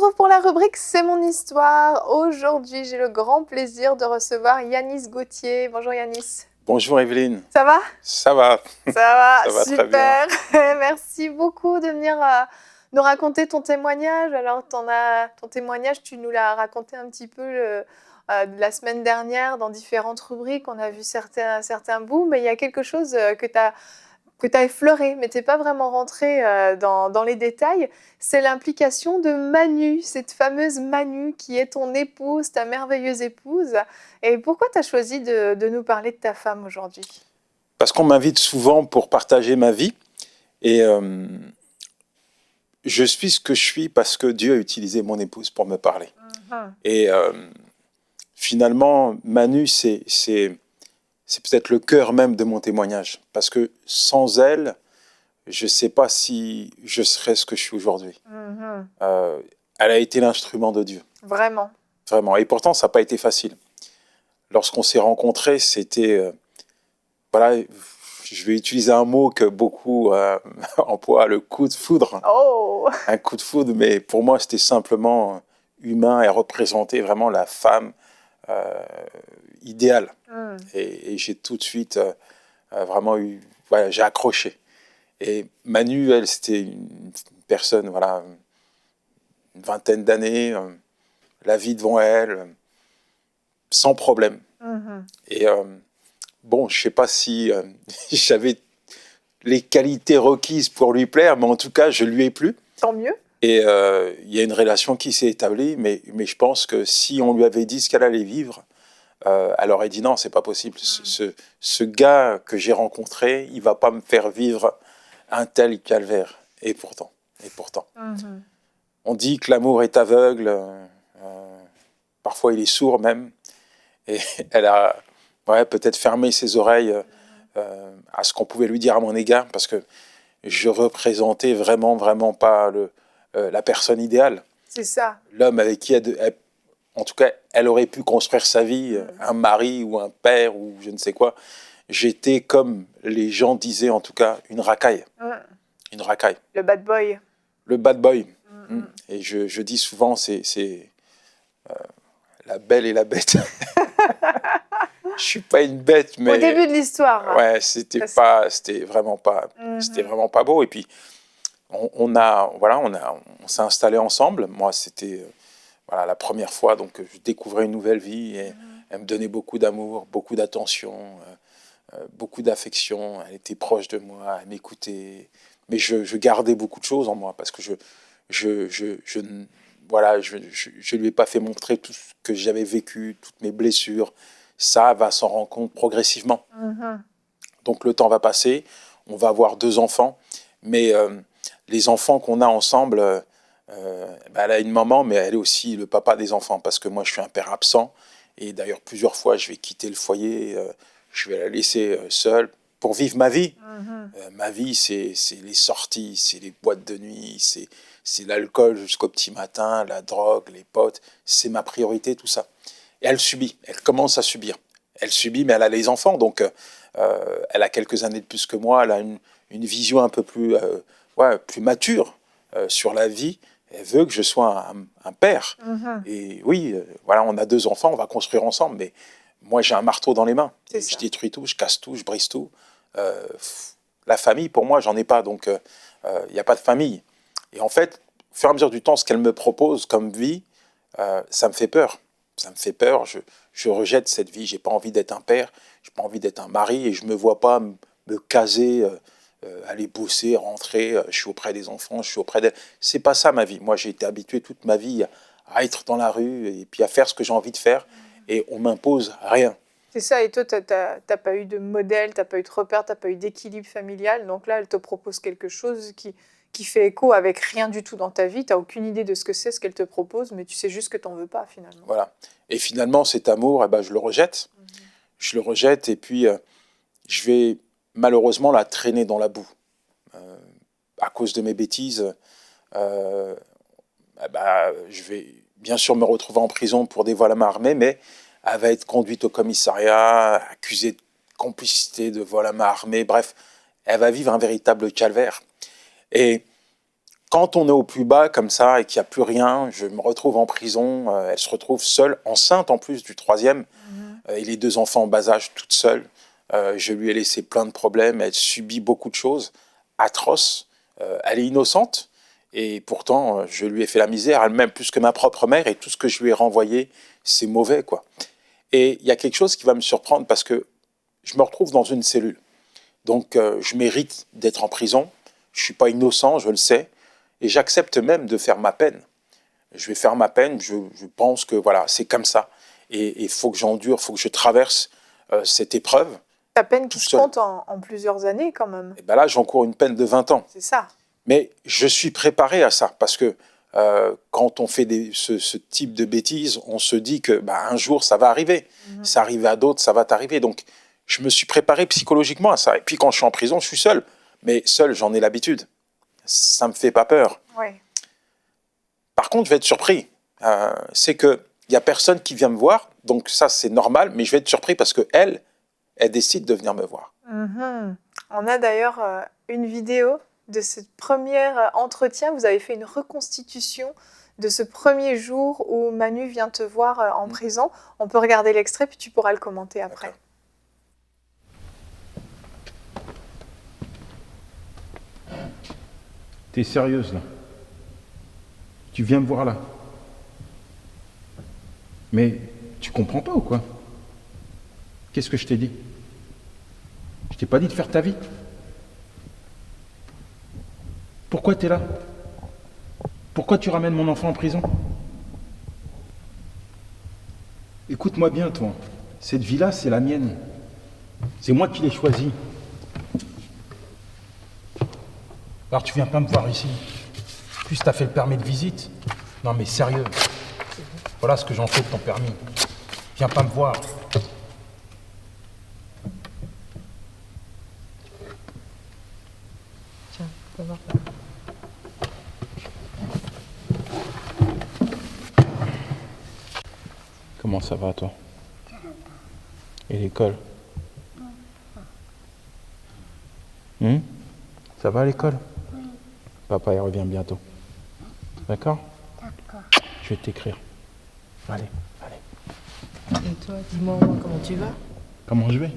retrouve pour la rubrique C'est mon histoire. Aujourd'hui, j'ai le grand plaisir de recevoir Yanis Gauthier. Bonjour Yanis. Bonjour Evelyne. Ça va? Ça va. Ça va, Ça va super. très bien. Merci beaucoup de venir nous raconter ton témoignage. Alors, ton témoignage, tu nous l'as raconté un petit peu la semaine dernière dans différentes rubriques. On a vu certains bouts, mais il y a quelque chose que tu as effleuré, mais tu n'es pas vraiment rentré dans les détails. C'est l'implication de Manu, cette fameuse Manu qui est ton épouse, ta merveilleuse épouse. Et pourquoi tu as choisi de nous parler de ta femme aujourd'hui? Parce qu'on m'invite souvent pour partager ma vie. Et je suis ce que je suis parce que Dieu a utilisé mon épouse pour me parler. Et finalement, Manu, c'est peut-être le cœur même de mon témoignage. Parce que sans elle, je ne sais pas si je serais ce que je suis aujourd'hui. Elle a été l'instrument de Dieu. Vraiment. Vraiment. Et pourtant, ça n'a pas été facile. Lorsqu'on s'est rencontrés, c'était... voilà, je vais utiliser un mot que beaucoup emploient, le coup de foudre. Oh. Un coup de foudre, mais pour moi, c'était simplement humain et représentait vraiment la femme idéale. Et j'ai tout de suite vraiment eu... Voilà, j'ai accroché. Et Manu, elle, c'était une personne, voilà, une vingtaine d'années, la vie devant elle, sans problème. Et bon, je ne sais pas si j'avais les qualités requises pour lui plaire, mais en tout cas, je lui ai plu. Tant mieux. Et il y a une relation qui s'est établie, mais je pense que si on lui avait dit ce qu'elle allait vivre, elle aurait dit non, c'est pas possible. Ce gars que j'ai rencontré, il va pas me faire vivre un tel calvaire. Et pourtant. On dit que l'amour est aveugle, parfois il est sourd même. Et elle a peut-être fermé ses oreilles à ce qu'on pouvait lui dire à mon égard, parce que je représentais vraiment pas la personne idéale. C'est ça. L'homme avec qui, en tout cas, elle aurait pu construire sa vie, un mari ou un père ou je ne sais quoi. J'étais, comme les gens disaient en tout cas, une racaille. Une racaille. Le bad boy. Le bad boy. Et je dis souvent, c'est la belle et la bête. Je suis pas une bête, mais... Au début de l'histoire. Ouais, c'était vraiment pas beau. Et puis, on s'est installés ensemble. Moi, c'était la première fois, donc je découvrais une nouvelle vie. Et elle me donnait beaucoup d'amour, beaucoup d'attention, beaucoup d'affection. Elle était proche de moi, elle m'écoutait. Mais je gardais beaucoup de choses en moi parce que je lui ai pas fait montrer tout ce que j'avais vécu, toutes mes blessures. Ça va s'en rendre compte progressivement. Donc le temps va passer, on va avoir 2 enfants, mais les enfants qu'on a ensemble, elle a une maman, mais elle est aussi le papa des enfants, parce que moi je suis un père absent, et d'ailleurs plusieurs fois je vais quitter le foyer, je vais la laisser seule pour vivre ma vie. Ma vie, c'est les sorties, c'est les boîtes de nuit, c'est l'alcool jusqu'au petit matin, la drogue, les potes, c'est ma priorité, tout ça. Et elle subit, elle commence à subir. Elle subit, mais elle a les enfants, donc elle a quelques années de plus que moi, elle a une vision un peu plus mature sur la vie. Elle veut que je sois un père. Et oui, on a 2 enfants, on va construire ensemble, mais moi j'ai un marteau dans les mains. Je détruis tout, je casse tout, je brise tout. La famille, pour moi, j'en ai pas, donc il n'y a pas de famille. Et en fait, au fur et à mesure du temps, ce qu'elle me propose comme vie, ça me fait peur. Ça me fait peur, je rejette cette vie, j'ai pas envie d'être un père, j'ai pas envie d'être un mari, et je me vois pas me caser, aller bosser, rentrer, je suis auprès des enfants, je suis auprès d'elle. C'est pas ça ma vie. Moi, j'ai été habitué toute ma vie à être dans la rue et puis à faire ce que j'ai envie de faire, et on m'impose rien. C'est ça, et toi, t'as pas eu de modèle, t'as pas eu de repère, t'as pas eu d'équilibre familial, donc là, elle te propose quelque chose qui fait écho avec rien du tout dans ta vie, t'as aucune idée de ce que c'est, ce qu'elle te propose, mais tu sais juste que t'en veux pas, finalement. Voilà. Et finalement, cet amour, je le rejette. Je le rejette, et puis je vais malheureusement la traîner dans la boue. À cause de mes bêtises, je vais bien sûr me retrouver en prison pour des vols à main armée, mais elle va être conduite au commissariat, accusée de complicité de vol à main armée. Bref, elle va vivre un véritable calvaire. Et quand on est au plus bas comme ça et qu'il n'y a plus rien, je me retrouve en prison. Elle se retrouve seule, enceinte en plus du troisième, et les 2 enfants en bas âge, toute seule. Je lui ai laissé plein de problèmes. Elle subit beaucoup de choses atroces. Elle est innocente. Et pourtant, je lui ai fait la misère, elle-même plus que ma propre mère, et tout ce que je lui ai renvoyé, c'est mauvais, quoi. Et il y a quelque chose qui va me surprendre parce que je me retrouve dans une cellule. Donc, je mérite d'être en prison. Je ne suis pas innocent, je le sais. Et j'accepte même de faire ma peine. Je vais faire ma peine, je pense que voilà, c'est comme ça. Et il faut que j'endure, il faut que je traverse cette épreuve. Ta peine qui se compte en plusieurs années, quand même. Et ben là, j'encours une peine de 20 ans. C'est ça. Mais je suis préparé à ça, parce que quand on fait ce type de bêtises, on se dit que un jour, ça va arriver. Ça arrive à d'autres, ça va t'arriver. Donc, je me suis préparé psychologiquement à ça. Et puis, quand je suis en prison, je suis seul. Mais seul, j'en ai l'habitude. Ça ne me fait pas peur. Ouais. Par contre, je vais être surpris. C'est qu'il n'y a personne qui vient me voir. Donc, ça, c'est normal. Mais je vais être surpris parce qu'elle décide de venir me voir. On a d'ailleurs une vidéo de ce premier entretien. Vous avez fait une reconstitution de ce premier jour où Manu vient te voir en prison. On peut regarder l'extrait, puis tu pourras le commenter après. D'accord. T'es sérieuse, là? Tu viens me voir, là? Mais tu comprends pas ou quoi? Qu'est-ce que je t'ai dit? Je t'ai pas dit de faire ta vie? Pourquoi t'es là? Pourquoi tu ramènes mon enfant en prison? Écoute-moi bien, toi. Cette vie-là, c'est la mienne. C'est moi qui l'ai choisie. Alors tu viens pas me voir ici. En plus, t'as fait le permis de visite. Non mais sérieux. Voilà ce que j'en fais de ton permis. Viens pas me voir. Tiens, va voir. Comment ça va, toi? Et l'école? Ça va à l'école? Papa, il revient bientôt. D'accord? D'accord. Je vais t'écrire. Allez. Et toi, dis-moi au moins comment tu vas? Comment je vais?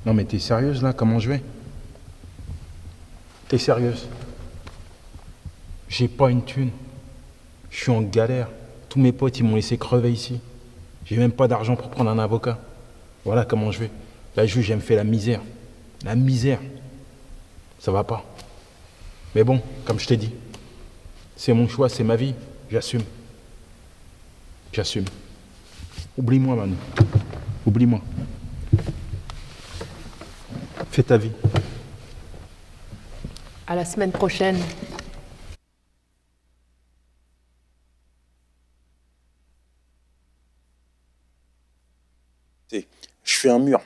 Non mais t'es sérieuse là? Comment je vais? T'es sérieuse? J'ai pas une thune. Je suis en galère. Tous mes potes, ils m'ont laissé crever ici. J'ai même pas d'argent pour prendre un avocat. Voilà comment je vais. La juge, elle me fait la misère. La misère. Ça va pas. Mais bon, comme je t'ai dit, c'est mon choix, c'est ma vie. J'assume. J'assume. Oublie-moi, Manu. Oublie-moi. Fais ta vie. À la semaine prochaine. Je suis un mur.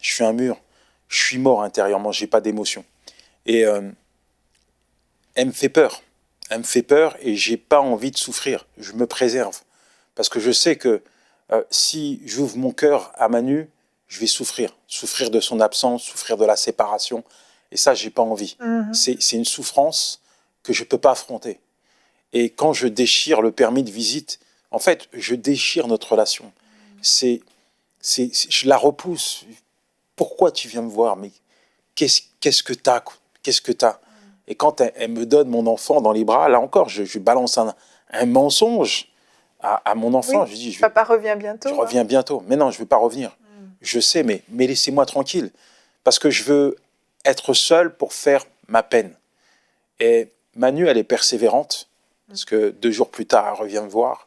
Je suis un mur. Je suis mort intérieurement. J'ai pas d'émotion. Et elle me fait peur. Elle me fait peur et j'ai pas envie de souffrir. Je me préserve. Parce que je sais que si j'ouvre mon cœur à Manu, je vais souffrir. Souffrir de son absence, souffrir de la séparation. Et ça, j'ai pas envie. C'est une souffrance que je peux pas affronter. Et quand je déchire le permis de visite, en fait, je déchire notre relation. Je la repousse. Pourquoi tu viens me voir? Mais qu'est-ce que t'as? Qu'est-ce que t'as? Et quand elle me donne mon enfant dans les bras, là encore, je balance un mensonge à mon enfant. Oui, je dis, papa revient bientôt. Je reviens bientôt. Mais non, je ne veux pas revenir. Je sais, mais laissez-moi tranquille. Parce que je veux être seul pour faire ma peine. Et Manu, elle est persévérante. Parce que 2 jours plus tard, elle revient me voir.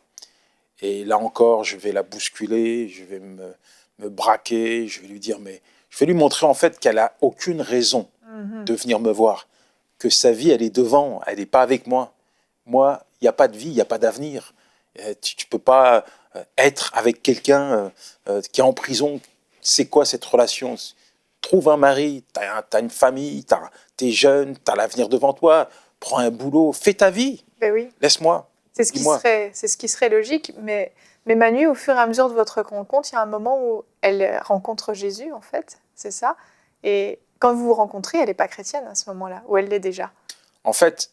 Et là encore, je vais la bousculer, je vais me braquer, je vais lui dire, mais je vais lui montrer en fait qu'elle n'a aucune raison de venir me voir. Que sa vie, elle est devant, elle n'est pas avec moi. Moi, il n'y a pas de vie, il n'y a pas d'avenir. Tu ne peux pas être avec quelqu'un qui est en prison. C'est quoi cette relation? Trouve un mari, tu as une famille, tu es jeune, tu as l'avenir devant toi. Prends un boulot, fais ta vie. Ben oui. Laisse-moi. C'est ce qui serait logique. Mais Manu, au fur et à mesure de votre rencontre, il y a un moment où elle rencontre Jésus, en fait. C'est ça. Et quand vous vous rencontrez, elle n'est pas chrétienne à ce moment-là, ou elle l'est déjà. En fait,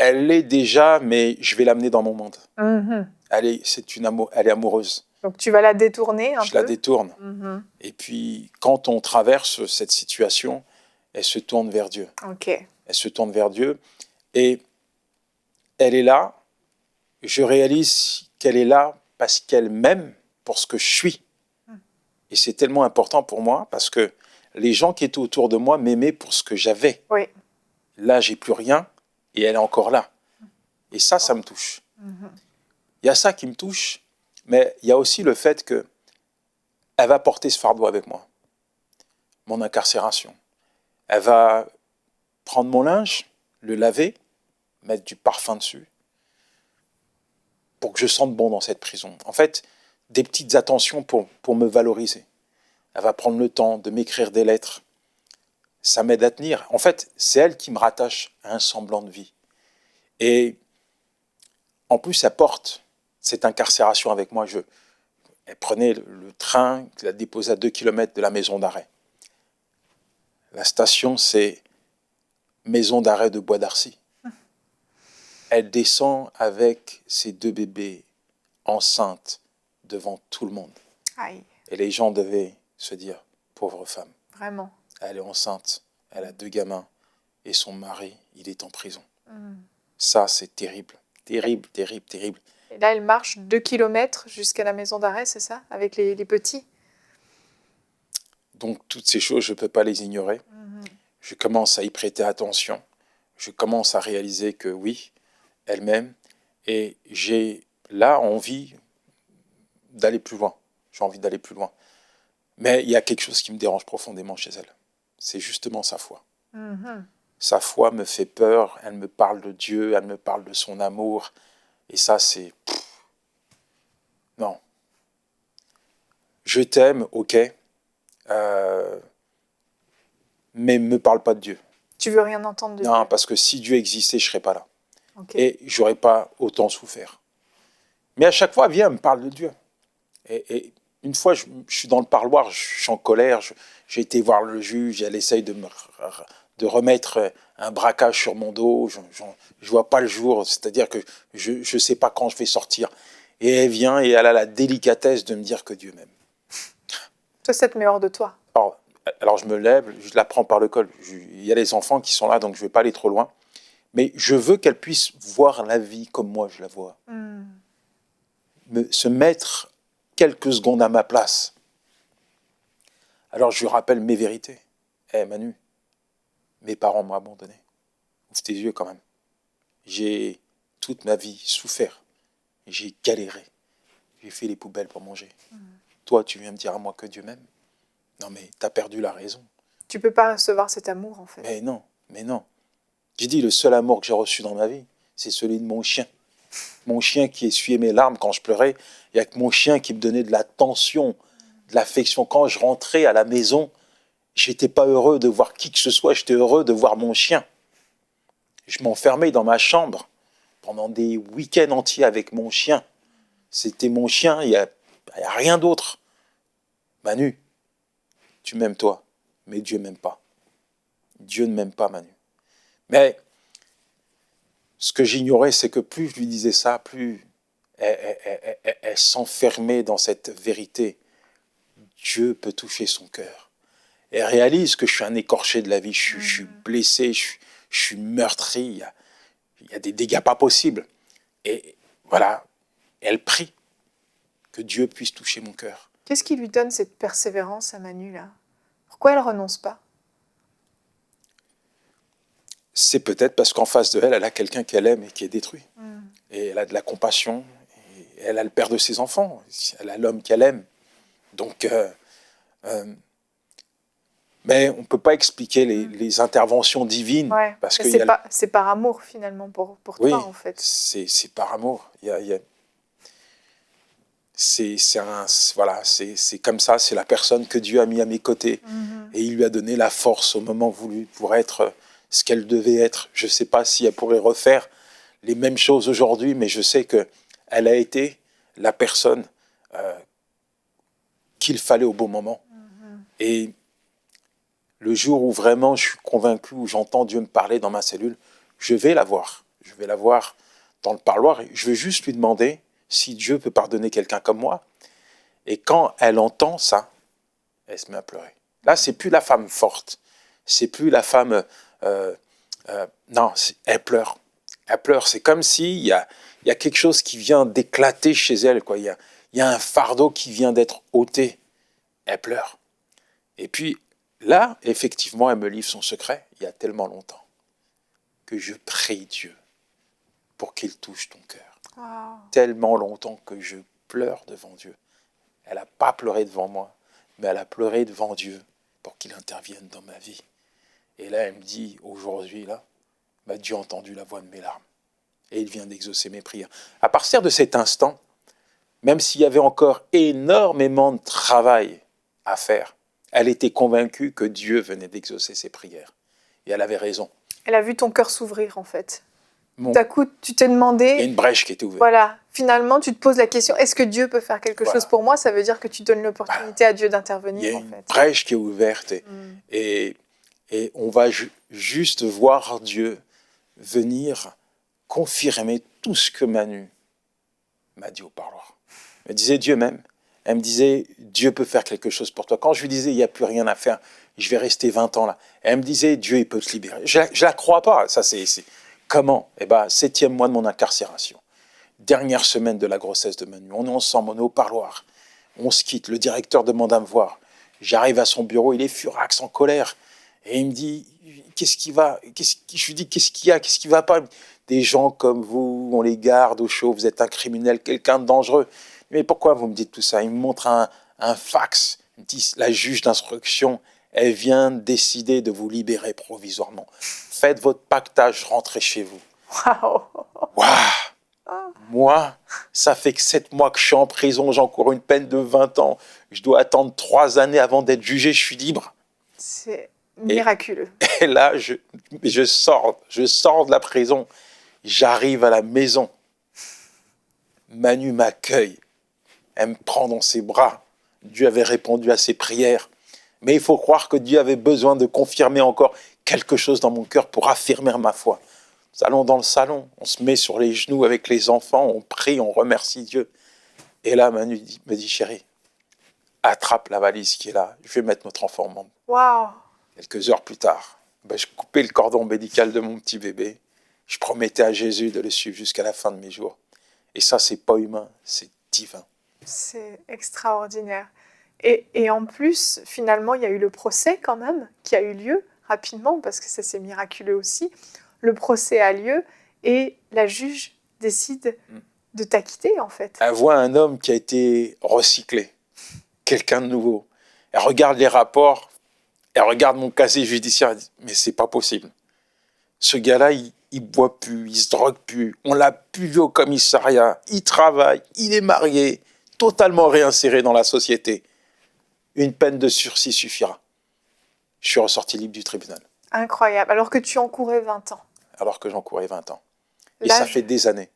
Elle l'est déjà, mais je vais l'amener dans mon monde. Mhm. Elle est amoureuse. Donc tu vas la détourner un Je peu. la détourne. Mhm. Et puis, quand on traverse cette situation, elle se tourne vers Dieu. Ok. Elle se tourne vers Dieu. Et elle est là. Je réalise qu'elle est là parce qu'elle m'aime pour ce que je suis. Et c'est tellement important pour moi parce que les gens qui étaient autour de moi m'aimaient pour ce que j'avais. Oui. Là, j'ai plus rien et elle est encore là. Et ça me touche. Il y a ça qui me touche, mais il y a aussi le fait qu'elle va porter ce fardeau avec moi. Mon incarcération. Elle va prendre mon linge, le laver, mettre du parfum dessus, pour que je sente bon dans cette prison. En fait, des petites attentions pour me valoriser. Elle va prendre le temps de m'écrire des lettres. Ça m'aide à tenir. En fait, c'est elle qui me rattache à un semblant de vie. Et en plus, elle porte cette incarcération avec moi. Elle prenait le train, qui la déposait à 2 km de la maison d'arrêt. La station, c'est maison d'arrêt de Bois d'Arcy. Elle descend avec ses 2 bébés enceintes devant tout le monde. Aïe. Et les gens devaient se dire, pauvre femme. Vraiment. Elle est enceinte, elle a 2 gamins, et son mari, il est en prison. Ça, c'est terrible. Terrible, terrible, terrible. Et là, elle marche 2 km jusqu'à la maison d'arrêt, c'est ça? Avec les petits? Donc, toutes ces choses, je ne peux pas les ignorer. Je commence à y prêter attention. Je commence à réaliser que oui, elle m'aime. Et j'ai là envie d'aller plus loin. J'ai envie d'aller plus loin. Mais il y a quelque chose qui me dérange profondément chez elle. C'est justement sa foi. Sa foi me fait peur. Elle me parle de Dieu, elle me parle de son amour. Et ça, c'est... Non. Je t'aime, ok. Mais ne me parle pas de Dieu. Tu veux rien entendre de Non, Dieu? parce que si Dieu existait, je ne serais pas là. Ok. Et je n'aurais pas autant souffert. Mais à chaque fois, viens, elle me parle de Dieu. Et une fois, je suis dans le parloir, je suis en colère, j'ai été voir le juge, elle essaye de remettre un braquage sur mon dos, je ne vois pas le jour, c'est-à-dire que je ne sais pas quand je vais sortir. Et elle vient et elle a la délicatesse de me dire que Dieu m'aime. Toi, ça te met hors de toi. Alors je me lève, je la prends par le col. Il y a les enfants qui sont là, donc je ne vais pas aller trop loin. Mais je veux qu'elle puisse voir la vie comme moi je la vois. Se mettre quelques secondes à ma place. Alors je lui rappelle mes vérités. Manu, mes parents m'ont abandonné. Ouvre tes yeux quand même. J'ai toute ma vie souffert. J'ai galéré. J'ai fait les poubelles pour manger. Toi, tu viens me dire à moi que Dieu m'aime? Non, mais t'as perdu la raison. Tu peux pas recevoir cet amour, en fait. Mais non. J'ai dit, le seul amour que j'ai reçu dans ma vie, c'est celui de mon chien. Mon chien qui essuyait mes larmes quand je pleurais. Il y a que mon chien qui me donnait de l'attention, de l'affection. Quand je rentrais à la maison, j'étais pas heureux de voir qui que ce soit, j'étais heureux de voir mon chien. Je m'enfermais dans ma chambre pendant des week-ends entiers avec mon chien. C'était mon chien, il y a rien d'autre. Manu, tu m'aimes toi, mais Dieu m'aime pas. Dieu ne m'aime pas, Manu. Mais ce que j'ignorais, c'est que plus je lui disais ça, plus elle s'enfermait dans cette vérité. Dieu peut toucher son cœur. Elle réalise que je suis un écorché de la vie, je suis blessé, je suis meurtri, il y a des dégâts pas possibles. Et voilà, elle prie que Dieu puisse toucher mon cœur. Qu'est-ce qui lui donne cette persévérance à Manu, là? Pourquoi elle renonce pas? C'est peut-être parce qu'en face de elle, elle a quelqu'un qu'elle aime et qui est détruit. Et elle a de la compassion, et elle a le père de ses enfants, elle a l'homme qu'elle aime. Donc, mais on ne peut pas expliquer les interventions divines. Ouais, parce que c'est par amour, finalement, pour oui, toi, en fait. C'est par amour. C'est comme ça, c'est la personne que Dieu a mis à mes côtés. Et il lui a donné la force au moment voulu pour être ce qu'elle devait être. Je ne sais pas si elle pourrait refaire les mêmes choses aujourd'hui, mais je sais qu'elle a été la personne qu'il fallait au bon moment. Et le jour où vraiment je suis convaincu, où j'entends Dieu me parler dans ma cellule, je vais la voir. je vais la voir dans le parloir, et je veux juste lui demander si Dieu peut pardonner quelqu'un comme moi. Et quand elle entend ça, elle se met à pleurer. Là, c'est plus la femme forte, c'est plus la femme... non, elle pleure. Elle pleure, c'est comme s'il y a quelque chose qui vient d'éclater chez elle, quoi. Il y a un fardeau qui vient d'être ôté. Elle pleure. Et puis, là, effectivement, elle me livre son secret, il y a tellement longtemps, que je prie Dieu pour qu'il touche ton cœur. Wow. Tellement longtemps que je pleure devant Dieu. Elle n'a pas pleuré devant moi, mais elle a pleuré devant Dieu pour qu'il intervienne dans ma vie. Et là, elle me dit, aujourd'hui, là, Dieu a entendu la voix de mes larmes. Et il vient d'exaucer mes prières. À partir de cet instant, même s'il y avait encore énormément de travail à faire, elle était convaincue que Dieu venait d'exaucer ses prières. Et elle avait raison. Elle a vu ton cœur s'ouvrir, en fait. Bon, Tout à coup, tu t'es demandé... il y a une brèche qui était ouverte. Voilà, finalement, tu te poses la question, est-ce que Dieu peut faire quelque chose pour moi? Ça veut dire que tu donnes l'opportunité à Dieu d'intervenir, Il y a en une fait. brèche qui est ouverte et on va juste voir Dieu venir confirmer tout ce que Manu m'a dit au parloir. Elle me disait Dieu même. Elle me disait, Dieu peut faire quelque chose pour toi. Quand je lui disais, il n'y a plus rien à faire, je vais rester 20 ans là. Elle me disait, Dieu, il peut te libérer. Je ne la crois pas. Ça, c'est comment? 7e mois de mon incarcération. Dernière semaine de la grossesse de Manu. On est ensemble, on est au parloir. On se quitte. Le directeur demande à me voir. J'arrive à son bureau, il est furax, en colère. Et il me dit, qu'est-ce qui va? Je lui dis, qu'est-ce qu'il y a? Qu'est-ce qui ne va pas? Des gens comme vous, on les garde au chaud, vous êtes un criminel, quelqu'un de dangereux. Mais pourquoi vous me dites tout ça? Il me montre un fax. Il me dit, la juge d'instruction, elle vient décider de vous libérer provisoirement. Faites votre pactage, rentrez chez vous. Waouh! Waouh! Moi, ça fait que 7 mois que je suis en prison, j'encours une peine de 20 ans. Je dois attendre 3 années avant d'être jugé, je suis libre. C'est miraculeux. Et là, je sors de la prison. J'arrive à la maison. Manu m'accueille. Elle me prend dans ses bras. Dieu avait répondu à ses prières. Mais il faut croire que Dieu avait besoin de confirmer encore quelque chose dans mon cœur pour affirmer ma foi. Nous allons dans le salon, on se met sur les genoux avec les enfants, on prie, on remercie Dieu. Et là, Manu me dit, chérie, attrape la valise qui est là, je vais mettre notre enfant au monde. Waouh! Quelques heures plus tard, je coupais le cordon médical de mon petit bébé. Je promettais à Jésus de le suivre jusqu'à la fin de mes jours. Et ça, c'est pas humain, c'est divin. C'est extraordinaire. Et en plus, finalement, il y a eu le procès quand même, qui a eu lieu rapidement, parce que ça, c'est miraculeux aussi. Le procès a lieu et la juge décide de t'acquitter, en fait. Elle voit un homme qui a été recyclé, quelqu'un de nouveau. Elle regarde les rapports, elle regarde mon casier judiciaire, elle dit, mais c'est pas possible. Ce gars-là, il boit plus, il se drogue plus, on l'a plus vu au commissariat, il travaille, il est marié, totalement réinséré dans la société. Une peine de sursis suffira. Je suis ressorti libre du tribunal. Incroyable, alors que tu encourais 20 ans. Alors que j'encourais 20 ans. Et Là, ça fait des années.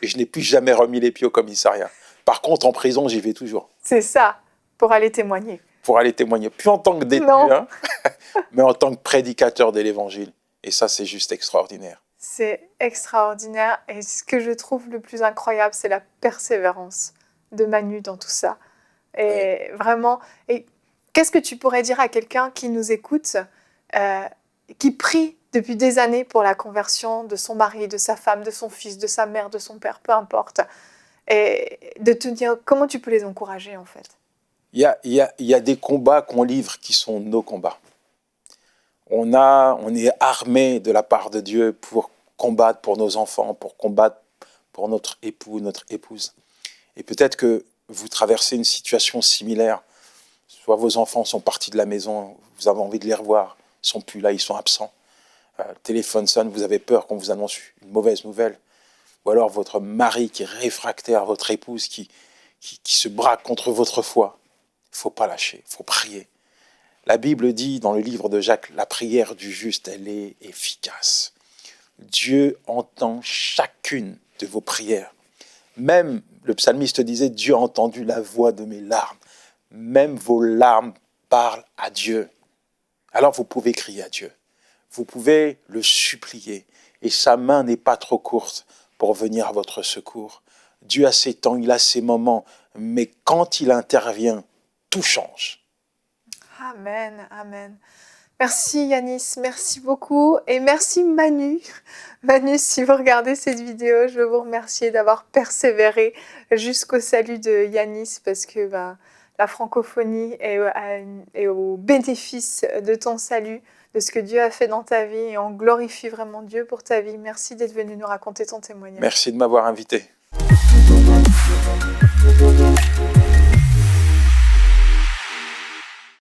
Et je n'ai plus jamais remis les pieds au commissariat. Par contre, en prison, j'y vais toujours. C'est ça, pour aller témoigner. Pour aller témoigner. Plus en tant que détenu, hein, mais en tant que prédicateur de l'évangile. Et ça, c'est juste extraordinaire. C'est extraordinaire. Et ce que je trouve le plus incroyable, c'est la persévérance de Manu dans tout ça. Et vraiment, et qu'est-ce que tu pourrais dire à quelqu'un qui nous écoute, qui prie depuis des années pour la conversion de son mari, de sa femme, de son fils, de sa mère, de son père, peu importe, et de te dire comment tu peux les encourager en fait? Il y a des combats qu'on livre qui sont nos combats. On est armé de la part de Dieu pour combattre pour nos enfants, pour combattre pour notre époux, notre épouse. Et peut-être que vous traversez une situation similaire. Soit vos enfants sont partis de la maison, vous avez envie de les revoir, ils ne sont plus là, ils sont absents. Le téléphone sonne, vous avez peur qu'on vous annonce une mauvaise nouvelle. Ou alors votre mari qui est réfractaire, votre épouse qui se braque contre votre foi. Il ne faut pas lâcher, il faut prier. La Bible dit dans le livre de Jacques, la prière du juste, elle est efficace. Dieu entend chacune de vos prières. Même, le psalmiste disait, Dieu a entendu la voix de mes larmes. Même vos larmes parlent à Dieu. Alors vous pouvez crier à Dieu. Vous pouvez le supplier. et sa main n'est pas trop courte pour venir à votre secours. Dieu a ses temps, il a ses moments, mais quand il intervient, tout change. Amen, amen. Merci Yanis, merci beaucoup et merci Manu. Manu, si vous regardez cette vidéo, je veux vous remercier d'avoir persévéré jusqu'au salut de Yanis parce que la francophonie est au bénéfice de ton salut, de ce que Dieu a fait dans ta vie et on glorifie vraiment Dieu pour ta vie. Merci d'être venu nous raconter ton témoignage. Merci de m'avoir invité.